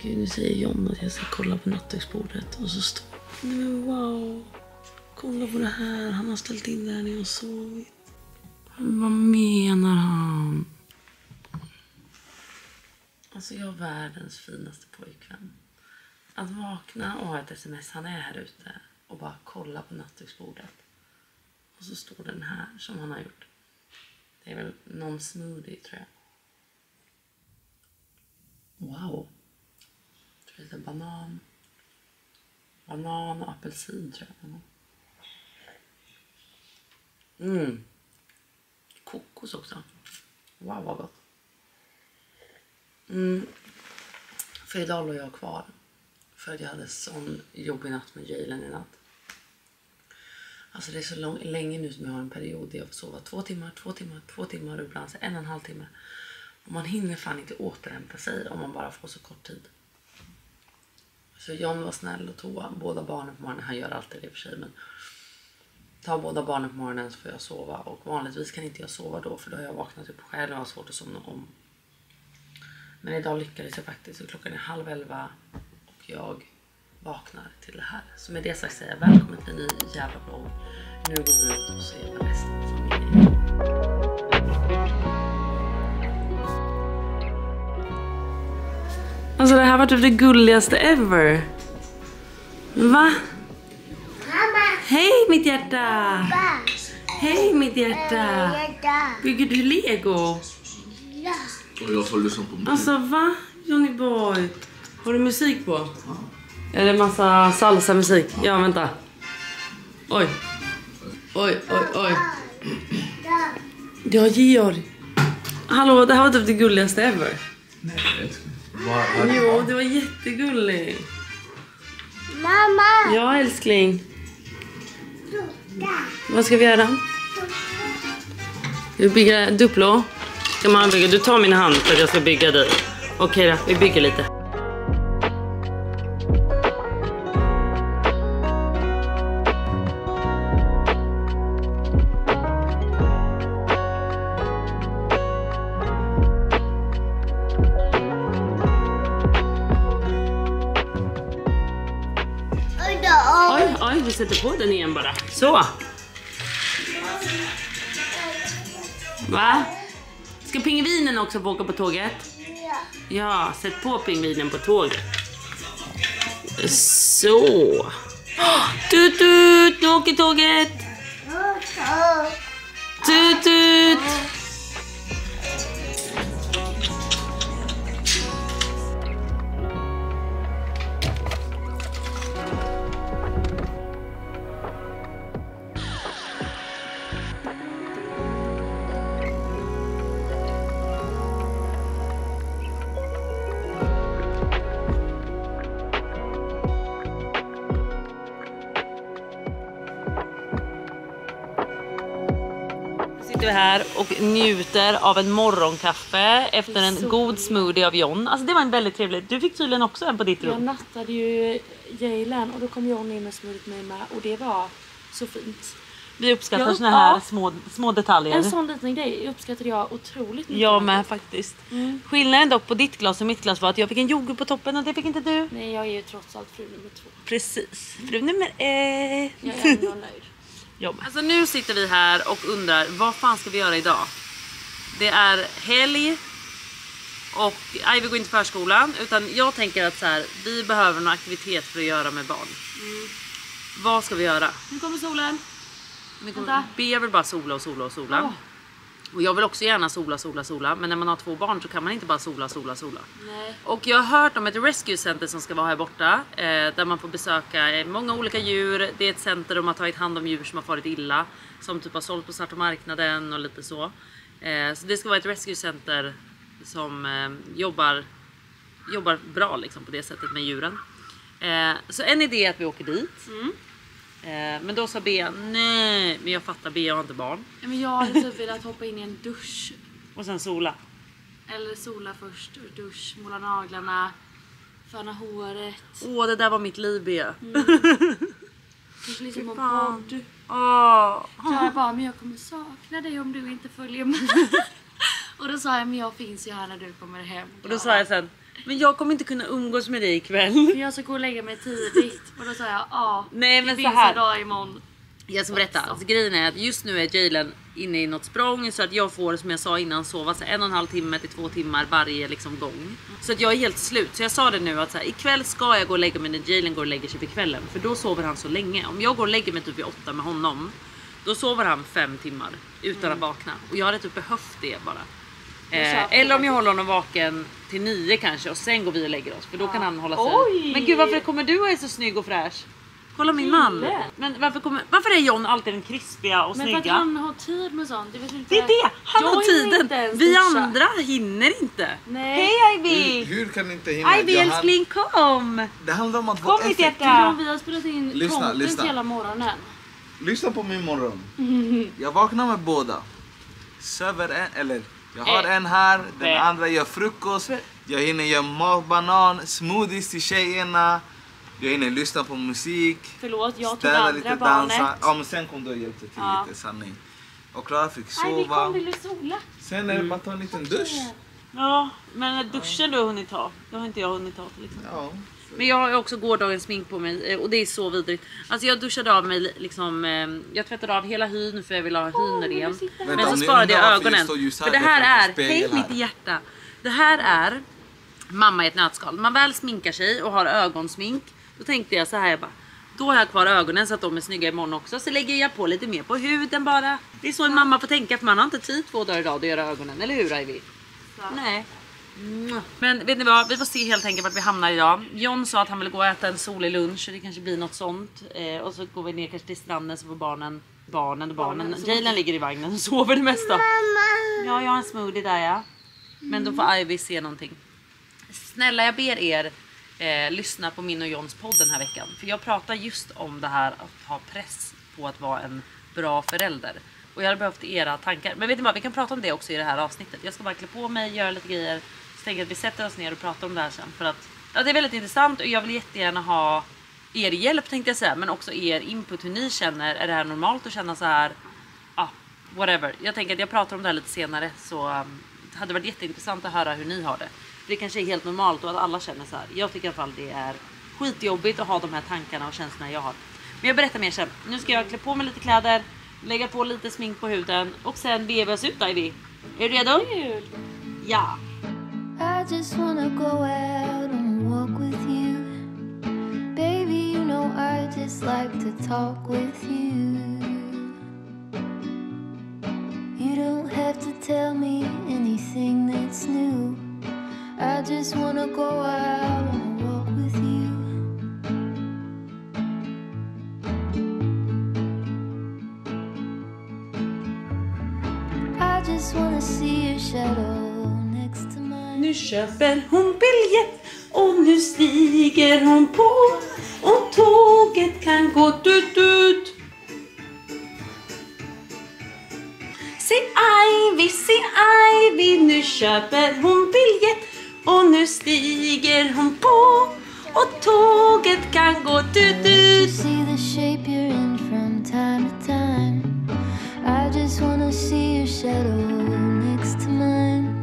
Gud, nu säger John att jag ska kolla på nattduksbordet. Och så står nej men wow. Kolla på det här. Han har ställt in det här när jag har sovit. Vad menar han? Alltså jag är världens finaste pojkvän. Att vakna och ha ett sms. Han är här ute. Och bara kolla på nattduksbordet. Och så står den här som han har gjort. Det är väl någon smoothie tror jag. Wow. Jag tror det är banan. Banan och apelsin tror jag. Kokos också. Wow vad gott. För idag låg jag kvar. För att jag hade sån jobbig natt med Jalen i natt. Alltså det är så länge nu som jag har en period där jag får sova 2 timmar och ibland 1,5 timme. Och man hinner fan inte återhämta sig om man bara får så kort tid. Så John var snäll och tog båda barnen på morgonen. Han gör alltid det för sig, men ta båda barnen på morgonen så får jag sova. Och vanligtvis kan inte jag sova då, för då har jag vaknat upp själv och har svårt att somna om. Men idag lyckades jag faktiskt, så klockan är 10:30 och jag vaknar till det här. Så med det sagt säger jag välkommen till en ny jävla vlogg. Nu går vi ut och ser vad resten av familjen. Alltså det här var typ det gulligaste ever. Va? Mamma. Hej mitt hjärta. Pappa. Hej mitt hjärta. Bygger du Lego? Ja. Och jag får lyssna på musik. Alltså va? Johnny boy. Har du musik på? Ja. Är det massa salsa musik? Ja, vänta. Oj. Oj. Ja, Georg. Hallå, det här var typ det gulligaste ever. Nej, Jo, det var jättegulligt. Mamma. Ja, älskling. Vad ska vi göra? Du bygger Duplo. Ska man bygga? Du tar min hand för att jag ska bygga dig. Okej då, vi bygger lite. Oj, vi sätter på den igen bara. Så. Va? Ska pingvinen också få åka på tåget? Ja, sätt på pingvinen på tåget. Så. Tut tut, nu åker tåget. Tut tut. Sitter vi här och njuter av en morgonkaffe efter en god smoothie av John. Alltså det var en väldigt trevlig. Du fick tydligen också en på ditt rum. Jag nattade ju Jalen och då kom John in med smoothie med mig och det var så fint. Vi uppskattar såna här små detaljer. En sån liten grej uppskattade jag otroligt mycket. Jag med faktiskt. Skillnaden dock på ditt glas och mitt glas var att jag fick en yoghurt på toppen och det fick inte du. Nej, jag är ju trots allt fru nummer 2. Precis. Fru nummer 1. Jag är ändå nöjd. Alltså nu sitter vi här och undrar vad fan ska vi göra idag? Det är helg och vi går inte förskolan, utan jag tänker att så här, vi behöver en aktivitet för att göra med barn. Vad ska vi göra? Nu kommer solen. Jag vill bara sola. Och jag vill också gärna sola. Men när man har 2 barn så kan man inte bara sola. Nej. Och jag har hört om ett rescue center som ska vara här borta. Där man får besöka många olika djur. Det är ett center där man har tagit hand om djur som har farit illa. Som typ har sålt på svarta marknaden och lite så. Så det ska vara ett rescue center som jobbar bra liksom, på det sättet med djuren. Så en idé är att vi åker dit. Men då sa Bea, nej, men jag fattar, Bea har inte barn. Ja, men jag hade typ velat hoppa in i en dusch. Och sen sola. Eller sola först, dusch, måla naglarna, föna håret. Det där var mitt liv, Bea. Kanske liksom en podd. Så jag bara, men jag kommer sakna dig om du inte följer med. Och då sa jag, men jag finns ju här när du kommer hem. Och då sa jag sen, Men jag kommer inte kunna umgås med dig ikväll. För jag ska gå och lägga mig tidigt. Och då sa jag, nej, men det så finns här. en dag imorgon. Jag ska berätta, alltså, grejen är att just nu är Jalen inne i något språng. Så att jag får, som jag sa innan, sova så 1,5 timme till 2 timmar varje liksom, gång. Så att jag är helt slut. Så jag sa det nu att så här, ikväll ska jag gå och lägga mig när Jalen går och lägger sig på kvällen. För då sover han så länge. Om jag går och lägger mig typ vid 8 med honom, då sover han 5 timmar utan att vakna. Och jag hade typ behövt det bara. Eller om jag håller honom vaken till 9 kanske och sen går vi och lägger oss. För då kan han hålla sig. Oj. Men gud, varför kommer du och är så snygg och fräsch? Kolla min man. Men varför är John alltid den krispiga och snygga? Men för att han har tid med sånt. Det är det, han har tiden. Vi andra hinner inte. Nej. Hej Ivy. Hur kan ni inte hinna? Ivy älskling, kom. Det handlar om att vara Kom mitt effektiv. hjärta. Vi har spelat in content hela morgonen. Lyssna på min morgon. Jag vaknar med båda. Söver en, eller jag har en här. Den andra gör frukost. Jag hinner göra matbanan, smoothies till tjejerna. Jag hinner lyssna på musik. Förlåt, jag tog städa andra lite, barnet. dansa. Ja, men sen kom du och hjälpte till lite, sanning. Och Klara fick Nej, vi sova. kom till sola. Sen är det bara att ta en liten dusch. Ja, men duschen du har hunnit ta. Det har inte jag hunnit ta till exempel. Ja. Men jag har ju också gårdagens smink på mig och det är så vidrigt. Alltså jag duschade av mig liksom, jag tvättade av hela hyn för jag ville ha hyn ren. Men så sparade jag ögonen. För det här är, hej mitt hjärta. Det här är mamma i ett nötskal. Man väl sminkar sig och har ögonsmink. Då tänkte jag så här, jag bara, då har jag kvar ögonen så att de är snygga imorgon också. Så lägger jag på lite mer på huden bara. Det är så en mamma får tänka, för man har inte tid 2 dagar idag att göra ögonen. Eller hur Ivy? Nej. Men vet ni vad, vi får se helt enkelt vart vi hamnar idag. John sa att han ville gå och äta en solig lunch, så det kanske blir något sånt. Och så går vi ner kanske till stranden, så får barnen. Jalen ligger i vagnen och sover det mesta. Ja, jag har en smoothie där ja. Men då får Ivy se någonting. Snälla, jag ber er lyssna på min och Johns podd den här veckan. För jag pratar just om det här att ha press på att vara en bra förälder. Och jag hade behövt era tankar. Men vet ni vad, vi kan prata om det också i det här avsnittet. Jag ska bara klä på mig, göra lite grejer. Så tänker jag att vi sätter oss ner och pratar om det här sen. För att ja, det är väldigt intressant och jag vill jättegärna ha er hjälp tänkte jag säga. Men också er input, hur ni känner. Är det här normalt att känna så här? Whatever. Jag tänker att jag pratar om det här lite senare. Så det hade varit jätteintressant att höra hur ni har det. Det kanske är helt normalt och att alla känner så här. Jag tycker i alla fall det är skitjobbigt att ha de här tankarna och känslorna jag har. Men jag berättar mer sen. Nu ska jag klä på mig lite kläder, lägga på lite smink på huden och sen beger vi oss ut, Ivy. Är du redo? Ja. I just wanna go out and walk with you. Baby, you know I just like to talk with you. You don't have to tell me anything that's new. I just wanna go out and walk with you. I just wanna see your shadow next to mine. Nu köper hon biljett och nu stiger hon på. Och tåget kan gå ut. Se Ivy, nu köper hon biljett. Och nu stiger hon på. Och tåget kan gå ut. See the shape you're in from time to time. I just wanna see your shadow next to mine.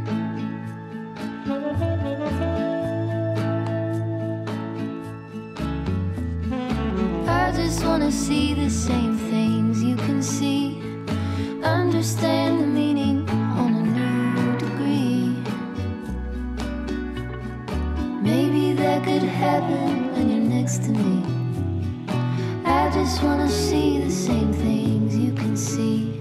I just wanna see the same things you can see. Understand the meaning on a new degree. Maybe that could happen when you're next to me. I just wanna see the same things you can see.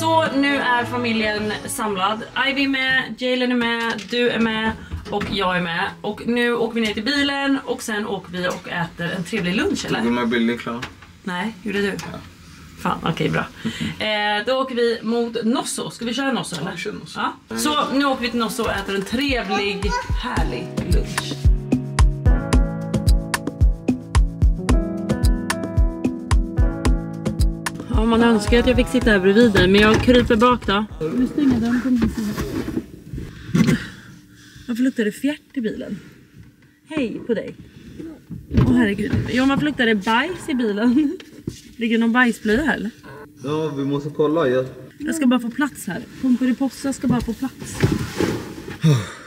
Så nu är familjen samlad. Ivy är med, Jalen är med, du är med och jag är med. Och nu åker vi ner till bilen och sen åker vi och äter en trevlig lunch, eller? De här bilder klara. Nej, gjorde du? Ja. Fan, okej, bra. Då åker vi mot Nosso. Ska vi köra Nosso, eller? Ja, kör Nosso. Ja. Så nu åker vi till Nosso och äter en trevlig, härlig lunch. Ja, man önskar att jag fick sitta här bredvid dig, men jag kryper bak då. Nu stänger den på min sida. Varför luktar det fjärt i bilen? Hej på dig. Åh herregud. Ja, varför luktar det bajs i bilen? Ligger någon bajsblöja här eller? Ja, vi måste kolla. Jag ska bara få plats här. Pomperipossa ska bara få plats.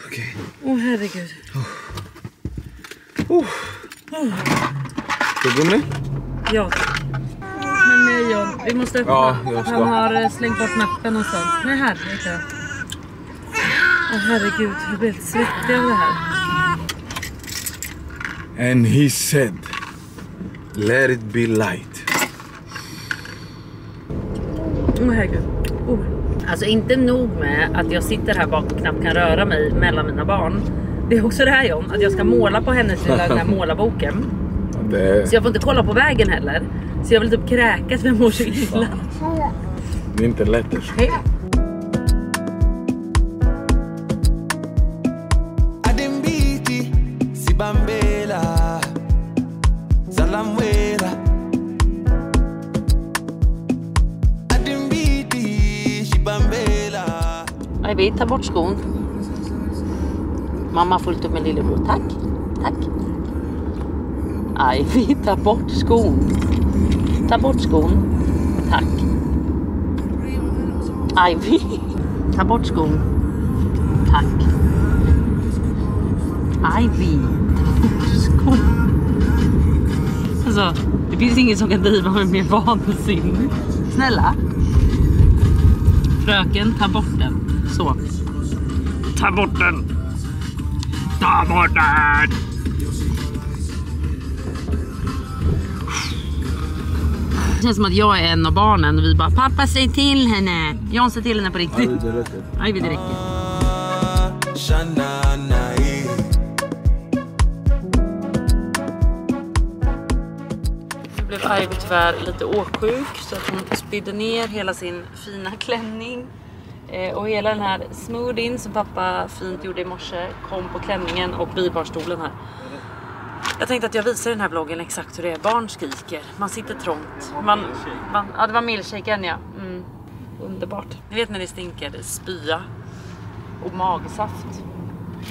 Okej. Åh, herregud. Ska du gå med? Ja. Men nej, John, vi måste öppna. Ja, jag ska. Han har slängt bort nappen någonstans. Nej, här. Åh, herregud. Jag blir helt svettig av det här. And he said, let it be light. Åh, herregud. Alltså inte nog med att jag sitter här bak och knappt kan röra mig mellan mina barn. Det är också det här, John, att jag ska måla på hennes lilla den här målarboken. Så jag får inte kolla på vägen heller. Så jag vill typ kräkas för jag mår så illa. Det är inte lätt. Hej. Vi tar bort skon. Mamma har fullt upp med lillebror. Tack. Aj, vi tar bort skon. Ta bort skon. Tack. Aj, vi tar bort skon. Tack. Aj, vi tar bort skon. Alltså, det finns ingen som kan driva med mer vansinne. Snälla. Fröken, ta bort den. Så. Ta bort den. Ta bort den. Det känns som att jag är en av barnen och vi bara, pappa säg till henne. Jag säger till henne på riktigt. Nej, det räcker. Nu blev Ivy tyvärr lite åksjuk så att hon spydde ner hela sin fina klänning. Och hela den här smoothien som pappa fint gjorde i morse kom på klänningen och bilbarstolen här. Jag tänkte att jag visar i den här vloggen exakt hur det är. Barn skriker, man sitter trångt. Ja, det var milkshaken, ja. Underbart. Ni vet när det stinker, det är spya och magsaft.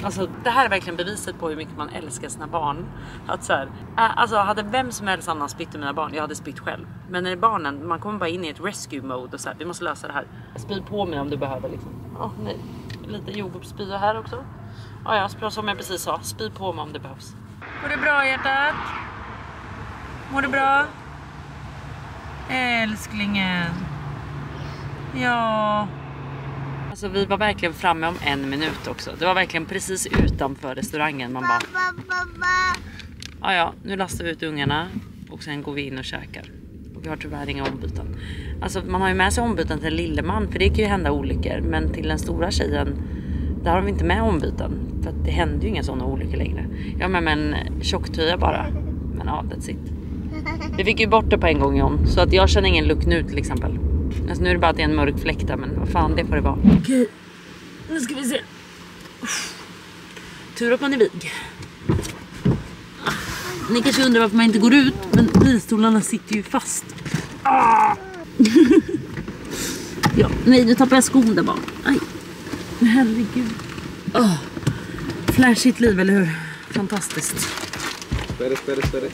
Alltså det här är verkligen beviset på hur mycket man älskar sina barn. Att så här, alltså hade vem som helst annan spytt i mina barn, jag hade spytt själv. Men när det är barnen, man kommer bara in i ett rescue mode och så här, vi måste lösa det här. Spy på mig om du behöver liksom. Nej. Lite jordgubbsspya här också. Ja, som jag precis sa, spy på mig om det behövs. Går det bra, hjärtat? Mår det bra? Älsklingen. Ja. Alltså vi var verkligen framme om 1 minut också. Det var verkligen precis utanför restaurangen. Man bara... Ja, nu lastar vi ut ungarna. Och sen går vi in och käkar. Och vi har tyvärr inga ombyten. Alltså man har ju med sig ombyten till lilleman. För det kan ju hända olyckor. Men till den stora tjejen, där har vi inte med ombyten. För att det händer ju inga sådana olyckor längre. Jag har med en tjocktröja bara. Men ja, that's it. Vi fick ju bort det på en gång, John. Så att jag känner ingen lukt nu till exempel. Alltså nu är det bara att det är en mörk fläkt där, men vad fan, det får det vara. Okej, nu ska vi se. Tur att man är vig. Ni kanske undrar varför man inte går ut, men bilstolarna sitter ju fast. Ja, nej, nu tappar jag skon där bara. Aj, herregud. Flashigt liv, eller hur? Fantastiskt. Spärre.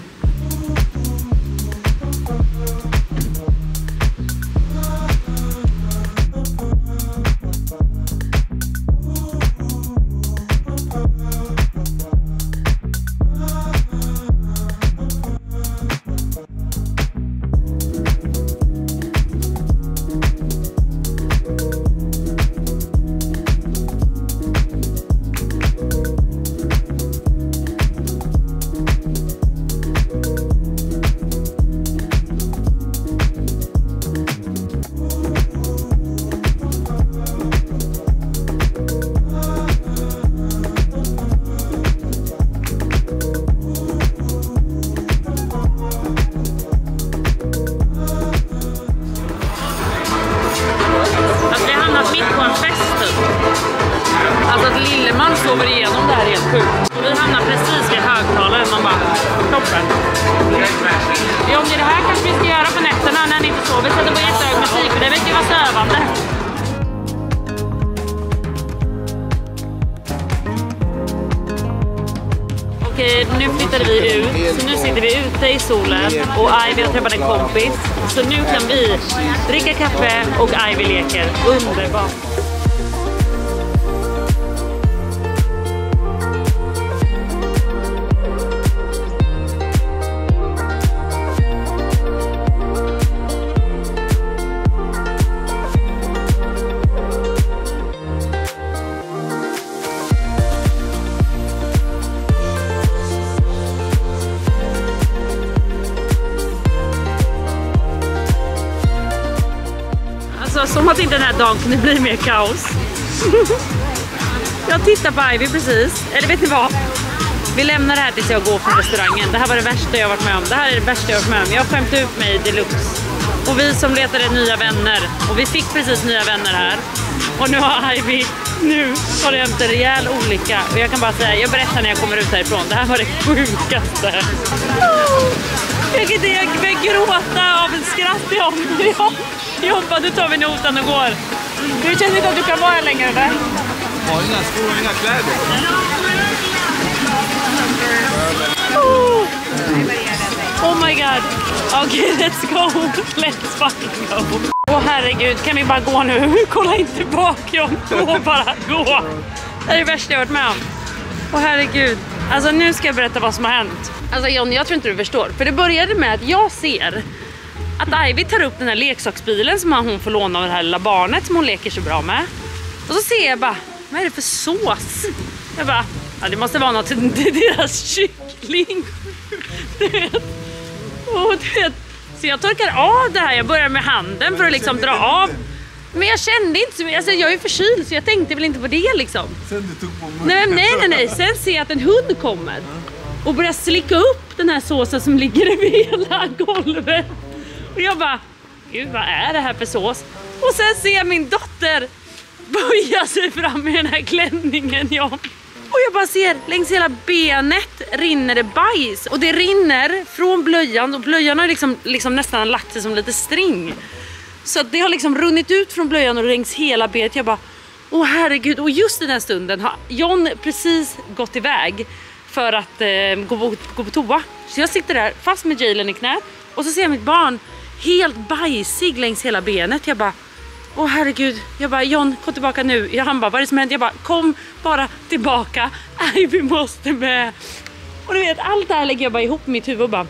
nu flyttade vi ut. Så nu sitter vi ute i solen. Och Ivy har träffat en kompis. Så nu kan vi dricka kaffe och Ivy leker. Underbart. Som att inte den här dagen kunde bli mer kaos. Jag tittar på Ivy precis. Eller vet ni vad? Vi lämnar det här tills jag går från restaurangen. Det här var det värsta jag varit med om. Det här är det värsta jag varit med om. Jag har skämt ut mig deluxe. Och vi som letade nya vänner. Och vi fick precis nya vänner här. Och nu har Ivy, nu har det hänt en rejäl olycka. Och jag kan bara säga, jag berättar när jag kommer ut härifrån. Det här var det sjukaste. Jag börjar gråta av en skratt. Jobba, nu tar vi notan och går. Du känner inte att du kan vara här längre, eller? Jag har inga skor och inga kläder. Oh my god. Okej, let's go. Let's fucking go. Åh herregud, kan vi bara gå nu? Kolla inte bak, John. Gå, bara gå. Det är det värsta jag varit med om. Åh herregud. Alltså nu ska jag berätta vad som har hänt. Alltså John, jag tror inte du förstår. För det började med att jag ser att Ivy tar upp den här leksaksbilen som hon får låna av det här lilla barnet som hon leker så bra med. Och så ser jag bara, vad är det för sås? Jag bara, ja, det måste vara något till deras kyckling. Du vet. Och du vet. Så jag torkar av det här, jag börjar med handen för att liksom dra av. Men jag kände inte så, alltså jag är förkyld så jag tänkte väl inte på det liksom. Sen du tog på munnen. Nej. Sen ser jag att en hund kommer. Och börjar slicka upp den här såsen som ligger över hela golvet. Och jag bara, gud vad är det här för sås? Och sen ser jag min dotter böja sig fram i den här klänningen, ja. Och jag bara ser, längs hela benet rinner det bajs. Och det rinner från blöjan. Och blöjan har liksom nästan lagt sig som lite string. Så det har liksom runnit ut från blöjan och längs hela benet. Jag bara, åh herregud. Och just den här stunden har John precis gått iväg för att gå på toa. Så jag sitter där fast med Jalen i knät. Och så ser jag mitt barn helt bajsig längs hela benet. Jag bara, åh herregud. Jag bara, John, kom tillbaka nu. Han bara, vad är det som händer? Jag bara, kom bara tillbaka. Vi måste med. Och du vet, allt det här lägger jag bara ihop i mitt huvud och bara.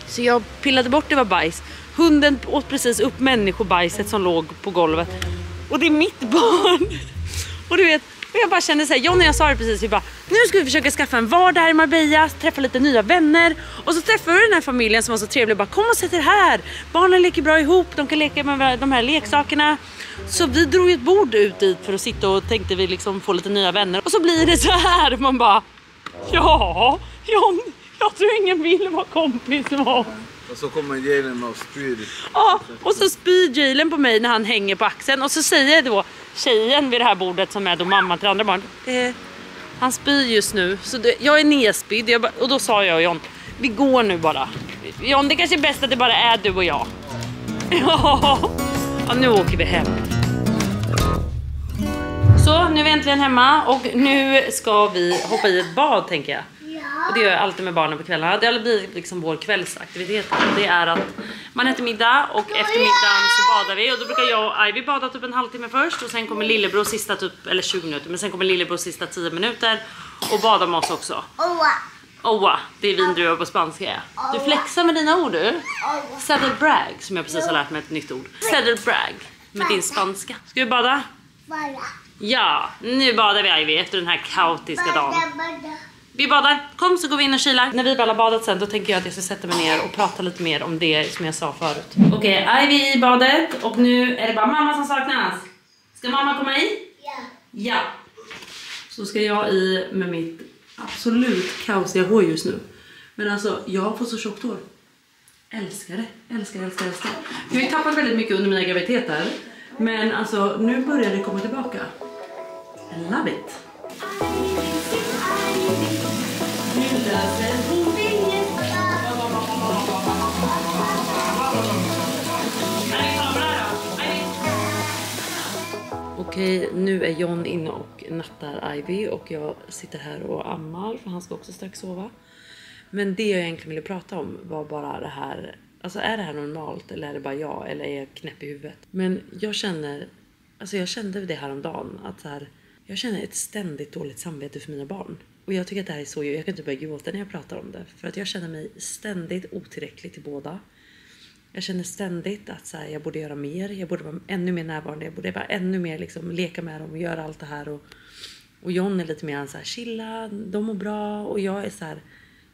Så jag pillade bort, det var bajs. Hunden åt precis upp människobajset som låg på golvet. Och det är mitt barn. Och du vet, och jag bara kände så här, John och jag sa det precis, vi bara, nu ska vi försöka skaffa en vardag här i Marbella, träffa lite nya vänner. Och så träffade vi den här familjen som var så trevlig och bara, kom och sätt er här. Barnen leker bra ihop, de kan leka med de här leksakerna. Så vi drog ett bord ut dit för att sitta och tänkte vi liksom få lite nya vänner. Och så blir det så här, man bara, ja, John, jag tror ingen vill vara kompis med oss. Och så kommer Jalen och spyr. Ja, och så spyr Jalen på mig när han hänger på axeln. Och så säger då tjejen vid det här bordet som är då mamma till andra barn, han spyr just nu, så jag är nedspydd. Och då sa jag och John, vi går nu bara. John, det kanske är bäst att det bara är du och jag. Ja, nu åker vi hem. Så, nu är vi äntligen hemma och nu ska vi hoppa i ett bad, tänker jag. Och det gör jag alltid med barnen på kvällarna. Det blir liksom vår kvällsaktivitet. Det är att man äter middag och efter middagen så badar vi. Och då brukar jag och Ivy bada typ en halvtimme först. Och sen kommer lillebror sista typ, eller 20 minuter. Men sen kommer lillebror sista 10 minuter och badar med oss också. Oa, det är vindruvor på spanska. Du flexar med dina ord du. Saddle brag, som jag precis har lärt mig ett nytt ord. Saddle brag med din spanska. Ska vi bada? Ja, nu badar vi Ivy efter den här kaotiska dagen. Vi badar, kom så går vi in och kilar. När vi väl har badat sen, då tänker jag att jag ska sätta mig ner och prata lite mer om det som jag sa förut. Okej, Ivy i badet och nu är det bara mamma som saknas. Ska mamma komma i? Ja. Så ska jag i med mitt absolut kaosiga hår just nu. Men alltså, jag har fått så tjockt hår. Älskar det, älskar. Jag har ju tappat väldigt mycket under mina graviditeter. Men alltså, nu börjar det komma tillbaka. I love it. Okej, nu är John inne och nattar Ivy och jag sitter här och ammar för han ska också strax sova. Men det jag egentligen ville prata om var bara det här, alltså är det här normalt eller är det bara jag eller är jag knäpp i huvudet? Men jag kände det här om dagen att så här, jag känner ett ständigt dåligt samvete för mina barn. Och jag tycker att det här är så, jag kan inte börja gråta när jag pratar om det. För att jag känner mig ständigt otillräcklig till båda. Jag känner ständigt att så här, jag borde göra mer. Jag borde vara ännu mer närvarande. Jag borde bara ännu mer liksom leka med dem och göra allt det här. Och John är lite mer så här, chilla, de mår bra. Och jag är så här,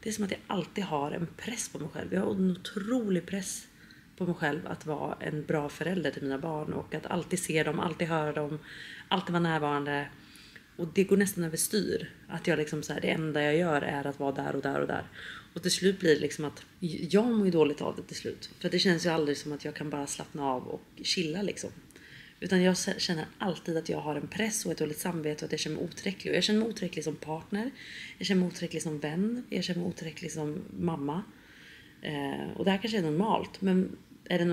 det är som att jag alltid har en press på mig själv. Jag har en otrolig press på mig själv att vara en bra förälder till mina barn. Och att alltid se dem, alltid höra dem, alltid vara närvarande. Och det går nästan över styr. Att jag liksom så här, det enda jag gör är att vara där och där och där. Och till slut blir det liksom att jag mår ju dåligt av det till slut. För det känns ju aldrig som att jag kan bara slappna av och chilla liksom. Utan jag känner alltid att jag har en press och ett dåligt samvete och att jag känner mig otillräcklig. Och jag känner mig otillräcklig som partner. Jag känner mig otillräcklig som vän. Jag känner mig otillräcklig som mamma. Och det här kanske är normalt. Men är det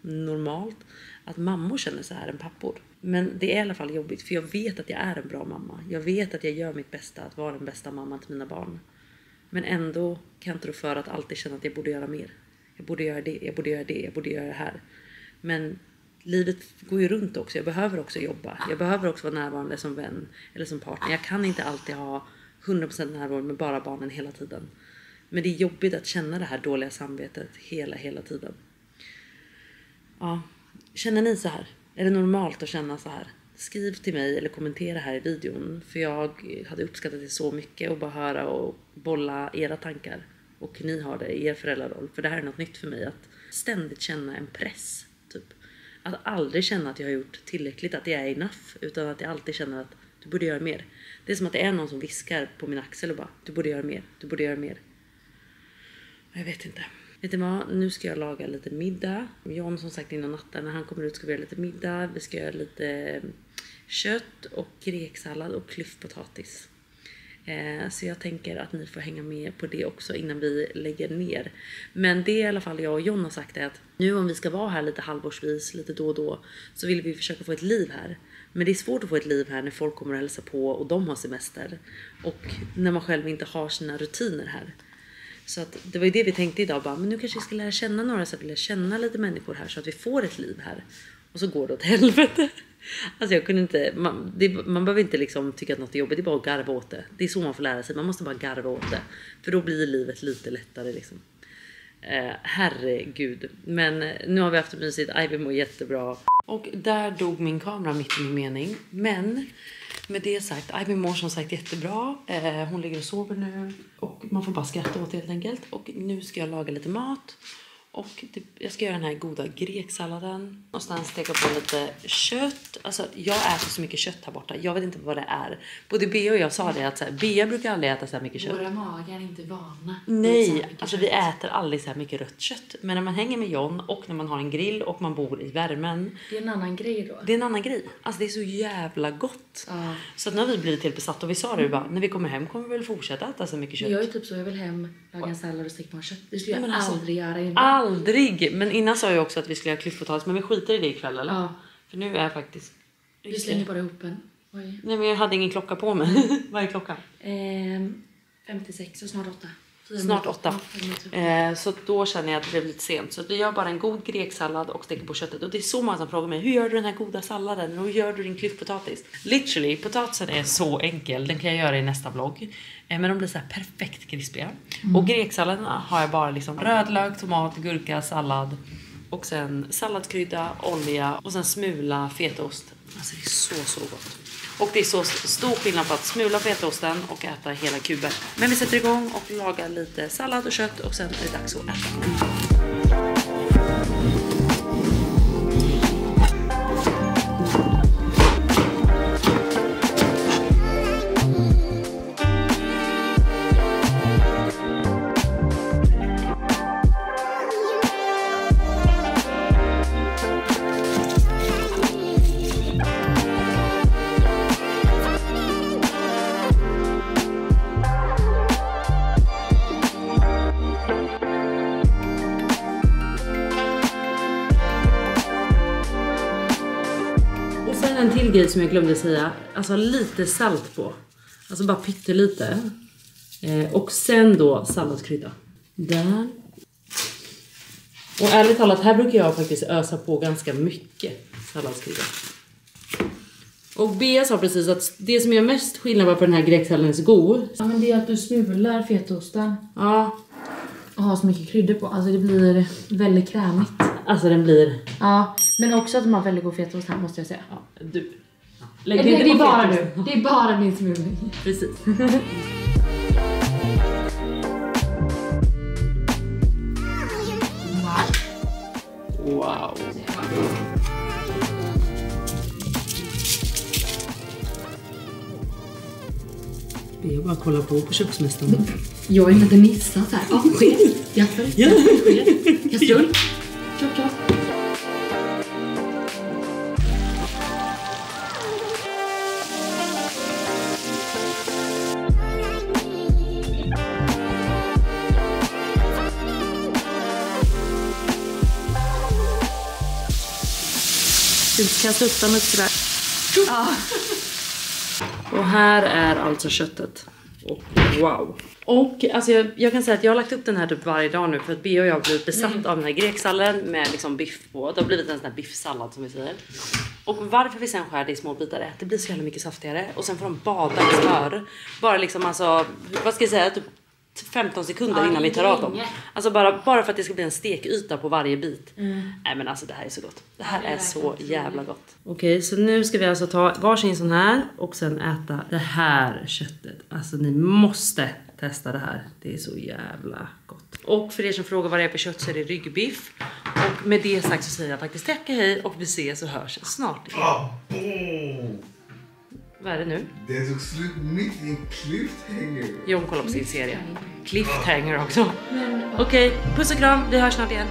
normalt att mammor känner så här än pappor? Men det är i alla fall jobbigt för jag vet att jag är en bra mamma. Jag vet att jag gör mitt bästa att vara den bästa mamman till mina barn. Men ändå kan jag inte rå för att alltid känna att jag borde göra mer. Jag borde göra det, jag borde göra det, jag borde göra det här. Men livet går ju runt också. Jag behöver också jobba. Jag behöver också vara närvarande som vän eller som partner. Jag kan inte alltid ha 100% närvarande med bara barnen hela tiden. Men det är jobbigt att känna det här dåliga samvetet hela tiden. Ja, känner ni så här? Är det normalt att känna så här? Skriv till mig eller kommentera här i videon. För jag hade uppskattat det så mycket att bara höra och bolla era tankar. Och ni har det i er föräldraroll. För det här är något nytt för mig. Att ständigt känna en press. Typ. Att aldrig känna att jag har gjort tillräckligt. Att det är enough. Utan att jag alltid känner att du borde göra mer. Det är som att det är någon som viskar på min axel och bara du borde göra mer. Du borde göra mer. Jag vet inte. Vet du vad? Nu ska jag laga lite middag. John som sagt innan natten när han kommer ut ska vi göra lite middag. Vi ska göra lite kött och greksallad och klyftpotatis. Så jag tänker att ni får hänga med på det också innan vi lägger ner. Men det i alla fall jag och John har sagt är att nu om vi ska vara här lite halvårsvis, lite då och då, så vill vi försöka få ett liv här. Men det är svårt att få ett liv här när folk kommer och hälsa på och de har semester. Och när man själv inte har sina rutiner här. Så att det var ju det vi tänkte idag. Bara, men nu kanske vi ska lära känna några så att vi lär känna lite människor här så att vi får ett liv här. Och så går det åt helvete. Alltså jag kunde inte, man behöver inte liksom tycka att något är jobbigt. Det är bara att garva åt det. Det är så man får lära sig. Man måste bara garva åt det. För då blir livet lite lättare liksom. Herregud. Men nu har vi haft mysigt. Ivy mår jättebra. Och där dog min kamera mitt i min mening. Men med det sagt, Ivy mår som sagt jättebra. Hon ligger och sover nu. Och man får bara skratta åt det helt enkelt. Och nu ska jag laga lite mat. Och jag ska göra den här goda greksalladen. Och sen steka på lite kött. Alltså jag äter så mycket kött här borta. Jag vet inte vad det är. Både Bea och jag sa det att så här, Bea brukar aldrig äta så här mycket kött. Våra magar är inte vana. Nej, alltså vi äter aldrig så här mycket rött kött. Men när man hänger med John och när man har en grill och man bor i värmen. Det är en annan grej då. Det är en annan grej. Alltså det är så jävla gott. Ja. Så att nu har vi blivit helt besatt. Och vi sa det bara, när vi kommer hem kommer vi väl fortsätta äta så mycket kött. Jag är typ så, jag vill hem, laga en sallad och steka på kött. Det skulle jag Men alltså, aldrig göra innan. Aldrig! Men innan sa jag också att vi skulle ha klyftpotatis. Men vi skiter i det ikväll eller? Ja. För nu är jag faktiskt... Vi slänger bara ihop en. Oj. Nej men jag hade ingen klocka på mig. Vad är klockan? 56 och snart 8. Snart 8. Så då känner jag att det blev lite sent. Så att vi gör bara en god greksallad och steker på köttet. Och det är så många som frågar mig, hur gör du den här goda salladen? Och hur gör du din klyftpotatis? Literally, potatisen är så enkel. Den kan jag göra i nästa vlogg. Men de blir så här perfekt krispiga. Och greksalladen har jag bara liksom rödlök, tomat, gurka, sallad. Och sen salladskrydda, olja och sen smula fetaost. Alltså det är så gott. Och det är så stor skillnad på att smula fetaosten och äta hela kuber. Men vi sätter igång och lagar lite sallad och kött och sen är det dags att äta. till grej som jag glömde säga. Alltså lite salt på. Alltså bara pyttelite. Och sen då salladskrydda. Där. Och ärligt talat, här brukar jag faktiskt ösa på ganska mycket salladskrydda. Och Bea sa precis att det som gör mest skillnad på den här greksalladen är god. Ja, men det är att du smular fetaosten. Ja. Och har så mycket kryddor på. Alltså det blir väldigt krämigt. Alltså den blir... Ja, men också att de har väldigt god fetaost här måste jag säga. Ja, du. Det är bara du. Det är bara din smulning. Precis. Wow. Jag bara kollar på köksmästaren. Jag är inte missat här. Ja, chef. Gaffel. Chef. Kastrull. Chop, chop. Du ska kasta upp den lite där. Ja. Och här är alltså köttet. Och wow. Och alltså jag kan säga att jag har lagt upp den här typ varje dag nu. För att Bea och jag har blivit besatt av den här greksalladen med liksom biff på. Det har blivit en sån här biffsallad som vi säger. Och varför vi sen skär det i små bitar är att det blir så jävla mycket saftigare. Och sen får de bada i smör. Bara liksom alltså, vad ska jag säga, typ 15 sekunder innan vi tar av dem. Alltså bara för att det ska bli en stekyta på varje bit. Nej men alltså det här är så gott. Det här är så jävla gott. Okej, så nu ska vi alltså ta varsin sån här och sen äta det här köttet. Alltså ni måste testa det här. Det är så jävla gott. Och för er som frågar vad det är på kött så är det ryggbiff. Och med det sagt så säger jag faktiskt tack och hej och vi ses och hörs snart igen. Vad är det nu? Det tog slut mitt i en cliffhanger. Jon kollar på sin serie. Cliffhanger också. Okej, puss och kram. Vi hörs snart igen.